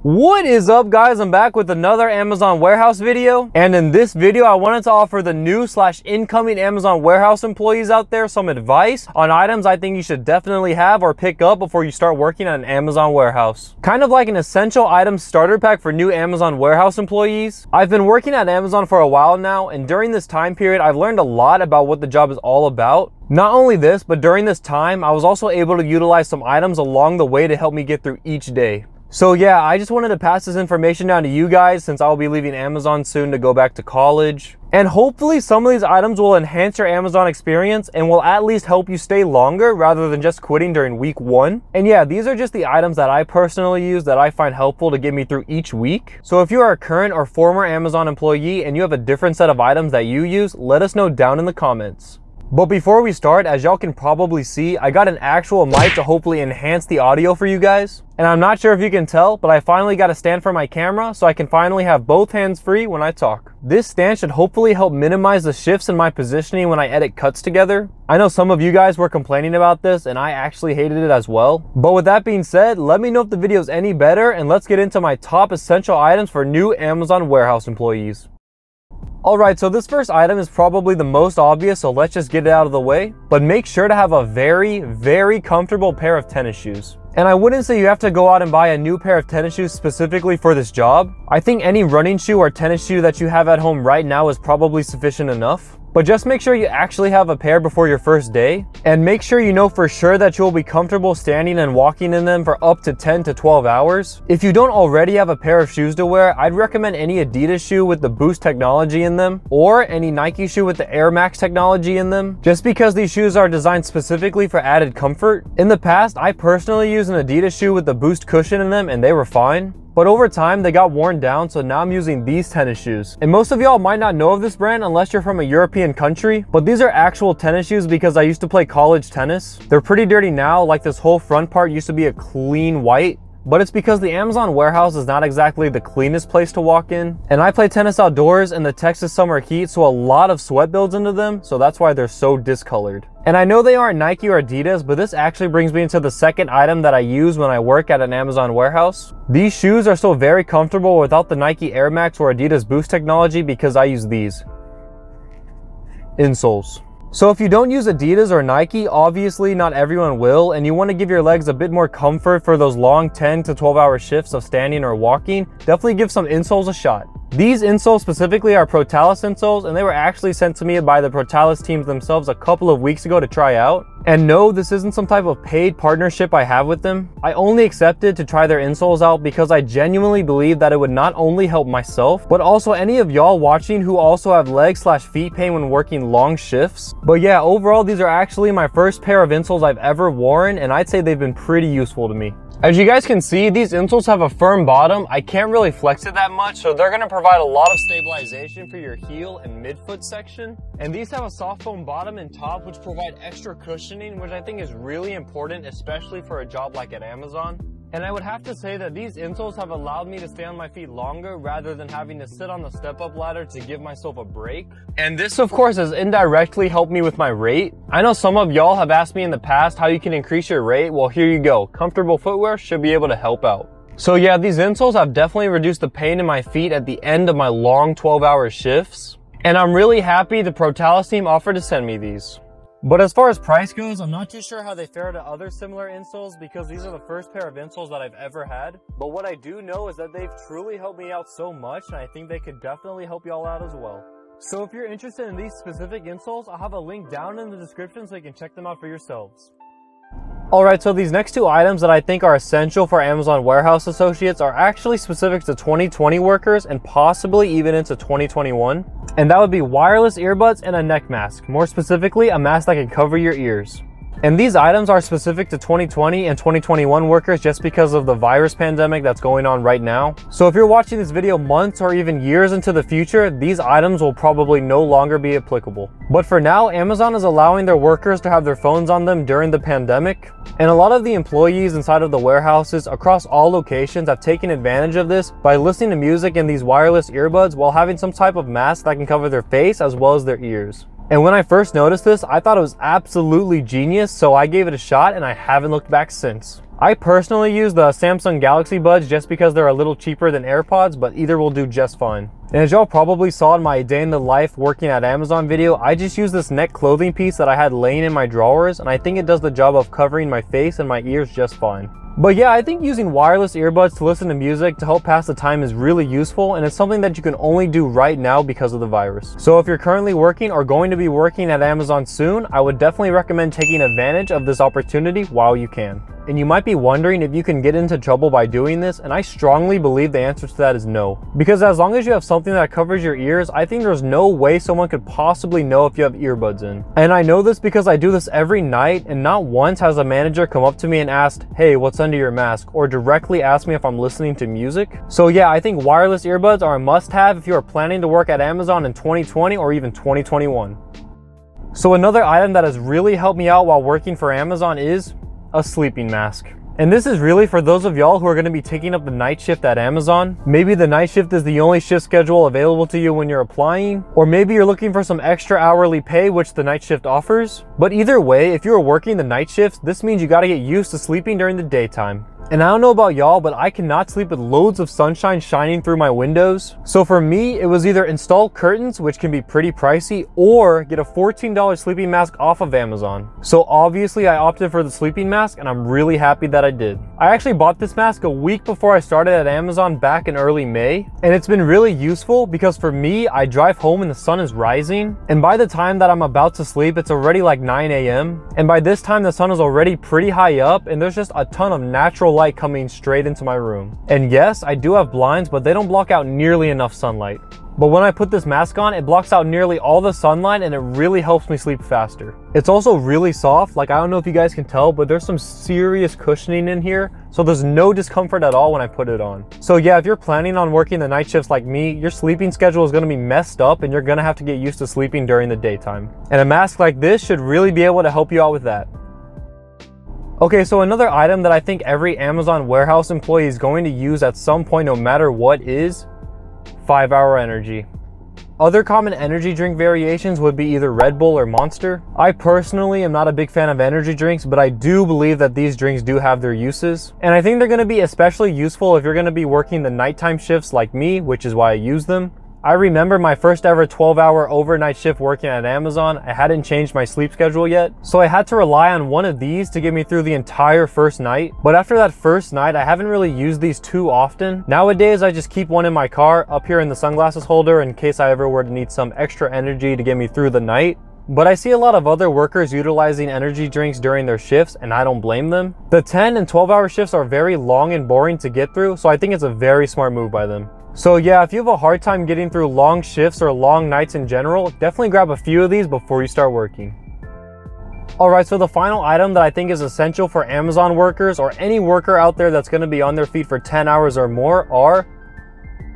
What is up, guys? I'm back with another Amazon warehouse video, and in this video I wanted to offer the new / incoming Amazon warehouse employees out there some advice on items I think you should definitely have or pick up before you start working at an Amazon warehouse. Kind of like an essential items starter pack for new Amazon warehouse employees. I've been working at Amazon for a while now, and during this time period I've learned a lot about what the job is all about. Not only this, but during this time I was also able to utilize some items along the way to help me get through each day. So yeah, I just wanted to pass this information down to you guys since I'll be leaving Amazon soon to go back to college. And hopefully some of these items will enhance your Amazon experience and will at least help you stay longer rather than just quitting during week 1. And yeah, these are just the items that I personally use that I find helpful to get me through each week. So if you are a current or former Amazon employee and you have a different set of items that you use, let us know down in the comments. But before we start, as y'all can probably see, I got an actual mic to hopefully enhance the audio for you guys. And I'm not sure if you can tell, but I finally got a stand for my camera so I can finally have both hands free when I talk. This stand should hopefully help minimize the shifts in my positioning when I edit cuts together. I know some of you guys were complaining about this and I actually hated it as well. But with that being said, let me know if the video is any better and let's get into my top essential items for new Amazon warehouse employees. Alright, so this first item is probably the most obvious, so let's just get it out of the way. But make sure to have a very comfortable pair of tennis shoes. And I wouldn't say you have to go out and buy a new pair of tennis shoes specifically for this job. I think any running shoe or tennis shoe that you have at home right now is probably sufficient enough. But just make sure you actually have a pair before your first day, and make sure you know for sure that you'll be comfortable standing and walking in them for up to 10 to 12 hours. If you don't already have a pair of shoes to wear, I'd recommend any Adidas shoe with the Boost technology in them, or any Nike shoe with the Air Max technology in them, just because these shoes are designed specifically for added comfort. In the past, I personally used an Adidas shoe with the Boost cushion in them and they were fine. But over time, they got worn down, so now I'm using these tennis shoes. And most of y'all might not know of this brand unless you're from a European country, but these are actual tennis shoes because I used to play college tennis. They're pretty dirty now, like this whole front part used to be a clean white. But it's because the Amazon warehouse is not exactly the cleanest place to walk in. And I play tennis outdoors in the Texas summer heat, so a lot of sweat builds into them, so that's why they're so discolored. And I know they aren't Nike or Adidas, but this actually brings me into the second item that I use when I work at an Amazon warehouse. These shoes are still very comfortable without the Nike Air Max or Adidas Boost technology because I use these insoles. So if you don't use Adidas or Nike, obviously not everyone will, and you want to give your legs a bit more comfort for those long 10 to 12 hour shifts of standing or walking, definitely give some insoles a shot. These insoles specifically are Protalis insoles, and they were actually sent to me by the Protalis teams themselves a couple of weeks ago to try out. And no, this isn't some type of paid partnership I have with them. I only accepted to try their insoles out because I genuinely believe that it would not only help myself, but also any of y'all watching who also have leg / feet pain when working long shifts. But yeah, overall, these are actually my first pair of insoles I've ever worn, and I'd say they've been pretty useful to me. As you guys can see, these insoles have a firm bottom. I can't really flex it that much, so they're gonna provide a lot of stabilization for your heel and midfoot section. And these have a soft foam bottom and top, which provide extra cushioning, which I think is really important, especially for a job like at Amazon. And I would have to say that these insoles have allowed me to stay on my feet longer rather than having to sit on the step-up ladder to give myself a break. And this, of course, has indirectly helped me with my rate. I know some of y'all have asked me in the past how you can increase your rate. Well, here you go. Comfortable footwear should be able to help out. So yeah, these insoles have definitely reduced the pain in my feet at the end of my long 12-hour shifts. And I'm really happy the Protalis team offered to send me these. But as far as price goes, I'm not too sure how they fare to other similar insoles because these are the first pair of insoles that I've ever had. But what I do know is that they've truly helped me out so much, and I think they could definitely help y'all out as well. So if you're interested in these specific insoles, I'll have a link down in the description so you can check them out for yourselves. Alright, so these next two items that I think are essential for Amazon warehouse associates are actually specific to 2020 workers and possibly even into 2021. And that would be wireless earbuds and a neck mask. More specifically, a mask that can cover your ears. And these items are specific to 2020 and 2021 workers just because of the virus pandemic that's going on right now. So if you're watching this video months or even years into the future, these items will probably no longer be applicable. But for now, Amazon is allowing their workers to have their phones on them during the pandemic. And a lot of the employees inside of the warehouses across all locations have taken advantage of this by listening to music in these wireless earbuds while having some type of mask that can cover their face as well as their ears. And when I first noticed this, I thought it was absolutely genius, so I gave it a shot and I haven't looked back since. I personally use the Samsung Galaxy Buds just because they're a little cheaper than AirPods, but either will do just fine. And as y'all probably saw in my day in the life working at Amazon video, I just used this neck clothing piece that I had laying in my drawers, and I think it does the job of covering my face and my ears just fine. But yeah, I think using wireless earbuds to listen to music to help pass the time is really useful, and it's something that you can only do right now because of the virus. So if you're currently working or going to be working at Amazon soon, I would definitely recommend taking advantage of this opportunity while you can. And you might be wondering if you can get into trouble by doing this, and I strongly believe the answer to that is no. Because as long as you have something that covers your ears, I think there's no way someone could possibly know if you have earbuds in. And I know this because I do this every night, and not once has a manager come up to me and asked, "Hey, what's under your mask?" or directly asked me if I'm listening to music. So yeah, I think wireless earbuds are a must-have if you are planning to work at Amazon in 2020 or even 2021. So another item that has really helped me out while working for Amazon is a sleeping mask. And this is really for those of y'all who are going to be taking up the night shift at Amazon. Maybe the night shift is the only shift schedule available to you when you're applying, or maybe you're looking for some extra hourly pay, which the night shift offers. But either way, if you're working the night shifts, this means you got to get used to sleeping during the daytime. And I don't know about y'all, but I cannot sleep with loads of sunshine shining through my windows. So for me, it was either install curtains, which can be pretty pricey, or get a $14 sleeping mask off of Amazon. So obviously I opted for the sleeping mask, and I'm really happy that I did. I actually bought this mask a week before I started at Amazon back in early May, and it's been really useful because for me, I drive home and the sun is rising, and by the time that I'm about to sleep, it's already like 9 a.m. And by this time, the sun is already pretty high up, and there's just a ton of natural light coming straight into my room. And yes, I do have blinds, but they don't block out nearly enough sunlight. But when I put this mask on, it blocks out nearly all the sunlight, and it really helps me sleep faster. It's also really soft. Like, I don't know if you guys can tell, but there's some serious cushioning in here, so there's no discomfort at all when I put it on. So yeah, if you're planning on working the night shifts like me, your sleeping schedule is going to be messed up, and you're going to have to get used to sleeping during the daytime. And a mask like this should really be able to help you out with that. Okay, so another item that I think every Amazon warehouse employee is going to use at some point no matter what is 5-Hour Energy. Other common energy drink variations would be either Red Bull or Monster. I personally am not a big fan of energy drinks, but I do believe that these drinks do have their uses. And I think they're going to be especially useful if you're going to be working the nighttime shifts like me, which is why I use them. I remember my first ever 12-hour overnight shift working at Amazon. I hadn't changed my sleep schedule yet, so I had to rely on one of these to get me through the entire first night. But after that first night, I haven't really used these too often. Nowadays, I just keep one in my car up here in the sunglasses holder in case I ever were to need some extra energy to get me through the night. But I see a lot of other workers utilizing energy drinks during their shifts, and I don't blame them. The 10 and 12-hour shifts are very long and boring to get through, so I think it's a very smart move by them. So yeah, if you have a hard time getting through long shifts or long nights in general, definitely grab a few of these before you start working. Alright, so the final item that I think is essential for Amazon workers or any worker out there that's going to be on their feet for 10 hours or more are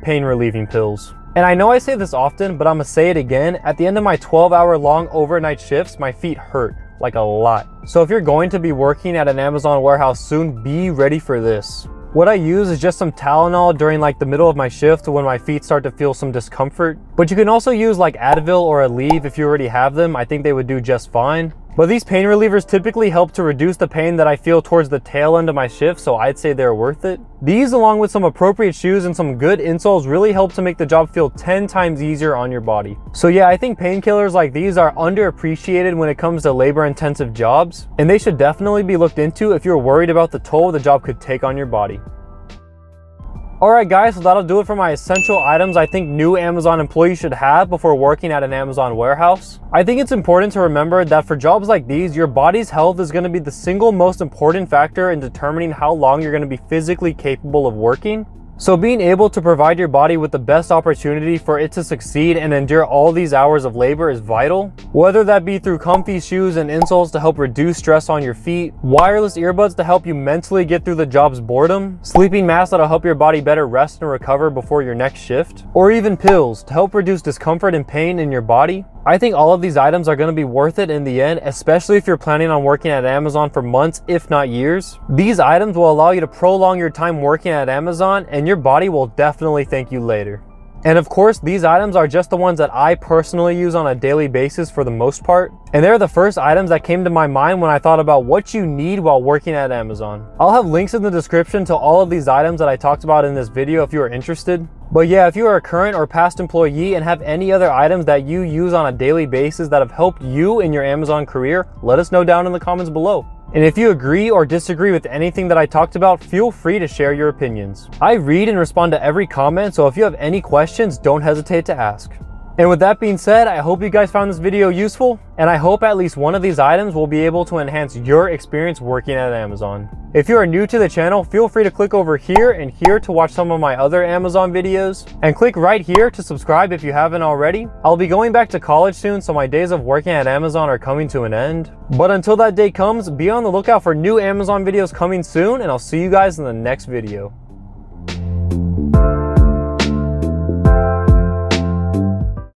pain relieving pills. And I know I say this often, but I'm gonna say it again. At the end of my 12-hour long overnight shifts, my feet hurt like a lot. So if you're going to be working at an Amazon warehouse soon, be ready for this. What I use is just some Tylenol during like the middle of my shift when my feet start to feel some discomfort. But you can also use like Advil or Aleve if you already have them. I think they would do just fine. But these pain relievers typically help to reduce the pain that I feel towards the tail end of my shift, so I'd say they're worth it. These, along with some appropriate shoes and some good insoles, really help to make the job feel 10 times easier on your body. So yeah, I think painkillers like these are underappreciated when it comes to labor-intensive jobs, and they should definitely be looked into if you're worried about the toll the job could take on your body. Alright guys, so that'll do it for my essential items I think new Amazon employees should have before working at an Amazon warehouse. I think it's important to remember that for jobs like these, your body's health is going to be the single most important factor in determining how long you're going to be physically capable of working. So being able to provide your body with the best opportunity for it to succeed and endure all these hours of labor is vital. Whether that be through comfy shoes and insoles to help reduce stress on your feet, wireless earbuds to help you mentally get through the job's boredom, sleeping masks that'll help your body better rest and recover before your next shift, or even pills to help reduce discomfort and pain in your body. I think all of these items are going to be worth it in the end, especially if you're planning on working at Amazon for months, if not years. These items will allow you to prolong your time working at Amazon, and your body will definitely thank you later. And of course, these items are just the ones that I personally use on a daily basis for the most part. And they're the first items that came to my mind when I thought about what you need while working at Amazon. I'll have links in the description to all of these items that I talked about in this video if you are interested. But yeah, if you are a current or past employee and have any other items that you use on a daily basis that have helped you in your Amazon career, let us know down in the comments below. And if you agree or disagree with anything that I talked about, feel free to share your opinions. I read and respond to every comment, so if you have any questions, don't hesitate to ask. And with that being said, I hope you guys found this video useful, and I hope at least one of these items will be able to enhance your experience working at Amazon. If you are new to the channel, feel free to click over here and here to watch some of my other Amazon videos, and click right here to subscribe if you haven't already. I'll be going back to college soon, so my days of working at Amazon are coming to an end. But until that day comes, be on the lookout for new Amazon videos coming soon, and I'll see you guys in the next video.